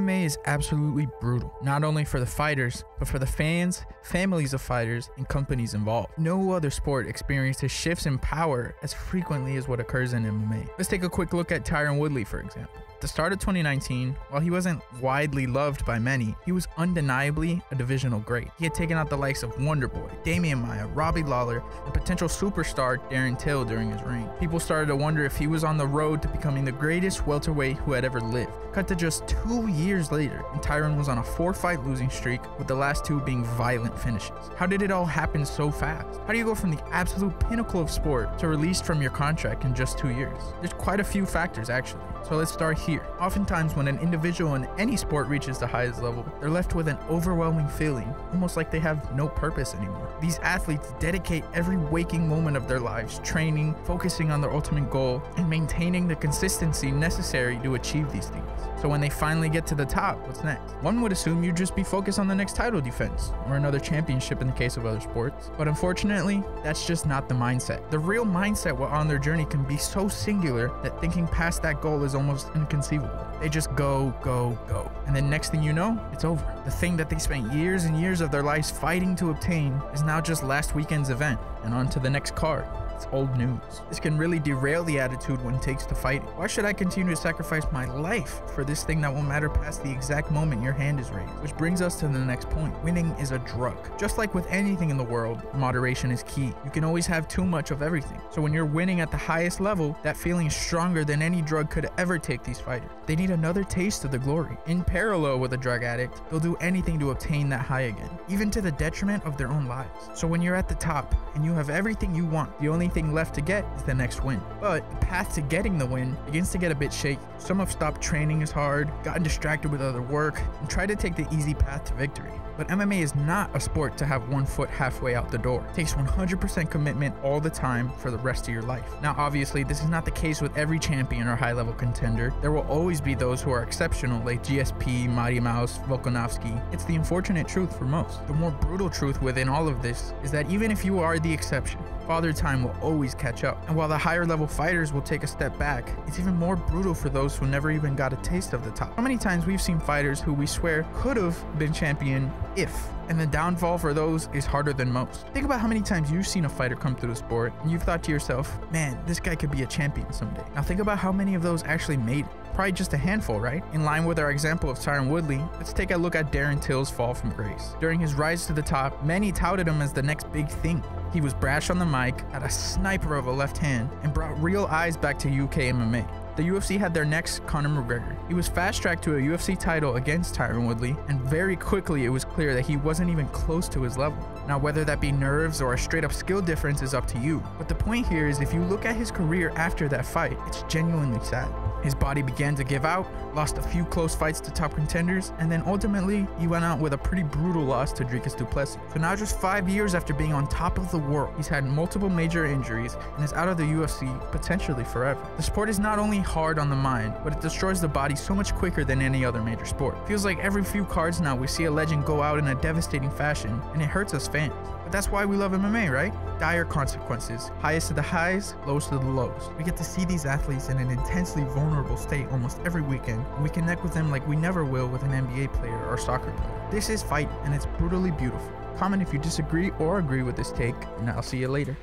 MMA is absolutely brutal, not only for the fighters, but for the fans, families of fighters, and companies involved. No other sport experiences shifts in power as frequently as what occurs in MMA. Let's take a quick look at Tyron Woodley, for example. At the start of 2019, while he wasn't widely loved by many, he was undeniably a divisional great. He had taken out the likes of Wonderboy, Damian Maia, Robbie Lawler, and potential superstar Darren Till during his reign. People started to wonder if he was on the road to becoming the greatest welterweight who had ever lived. Cut to just 2 years later, and Tyron was on a 4-fight losing streak, with the last 2 being violent finishes. How did it all happen so fast? How do you go from the absolute pinnacle of sport to released from your contract in just 2 years? There's quite a few factors actually, so let's start here. Oftentimes when an individual in any sport reaches the highest level, they're left with an overwhelming feeling, almost like they have no purpose anymore. These athletes dedicate every waking moment of their lives training, focusing on their ultimate goal, and maintaining the consistency necessary to achieve these things. So when they finally get to the top, what's next? One would assume you'd just be focused on the next title defense, or another championship in the case of other sports. But unfortunately, that's just not the mindset. The real mindset while on their journey can be so singular that thinking past that goal is almost inconceivable. They just go, go, go. And then next thing you know, it's over. The thing that they spent years and years of their lives fighting to obtain is now just last weekend's event, and on to the next card. It's old news. This can really derail the attitude one takes to fighting. Why should I continue to sacrifice my life for this thing that won't matter past the exact moment your hand is raised? Which brings us to the next point. Winning is a drug. Just like with anything in the world, moderation is key. You can always have too much of everything. So when you're winning at the highest level, that feeling is stronger than any drug could ever take these fighters. They need another taste of the glory. In parallel with a drug addict, they'll do anything to obtain that high again, even to the detriment of their own lives. So when you're at the top and you have everything you want, the only thing left to get is the next win. But the path to getting the win begins to get a bit shaky. Some have stopped training as hard, gotten distracted with other work, and tried to take the easy path to victory. But MMA is not a sport to have one foot halfway out the door. It takes 100% commitment all the time for the rest of your life. Now obviously this is not the case with every champion or high-level contender. There will always be those who are exceptional like GSP, Mighty Mouse, Volkanovski. It's the unfortunate truth for most. The more brutal truth within all of this is that even if you are the exception, Father Time will always catch up. And while the higher level fighters will take a step back, it's even more brutal for those who never even got a taste of the top. How many times we've seen fighters who we swear could have been champion if, and the downfall for those is harder than most. Think about how many times you've seen a fighter come through the sport and you've thought to yourself, man, this guy could be a champion someday. Now think about how many of those actually made it. Probably just a handful, right? In line with our example of Tyron Woodley, let's take a look at Darren Till's fall from grace. During his rise to the top, many touted him as the next big thing. He was brash on the mic, had a sniper of a left hand, and brought real eyes back to UK MMA. The UFC had their next Conor McGregor. He was fast-tracked to a UFC title against Tyron Woodley, and very quickly it was clear that he wasn't even close to his level. Now whether that be nerves or a straight-up skill difference is up to you, but the point here is if you look at his career after that fight, it's genuinely sad. His body began to give out, lost a few close fights to top contenders, and then ultimately he went out with a pretty brutal loss to Dricus du Plessis. So now just 5 years after being on top of the world, he's had multiple major injuries and is out of the UFC potentially forever. The sport is not only hard on the mind, but it destroys the body so much quicker than any other major sport. Feels like every few cards now we see a legend go out in a devastating fashion, and it hurts us fans. But that's why we love MMA, right? Dire consequences, highest of the highs, lowest of the lows. We get to see these athletes in an intensely vulnerable state almost every weekend, and we connect with them like we never will with an NBA player or soccer player. This is fighting, and it's brutally beautiful. Comment if you disagree or agree with this take, and I'll see you later.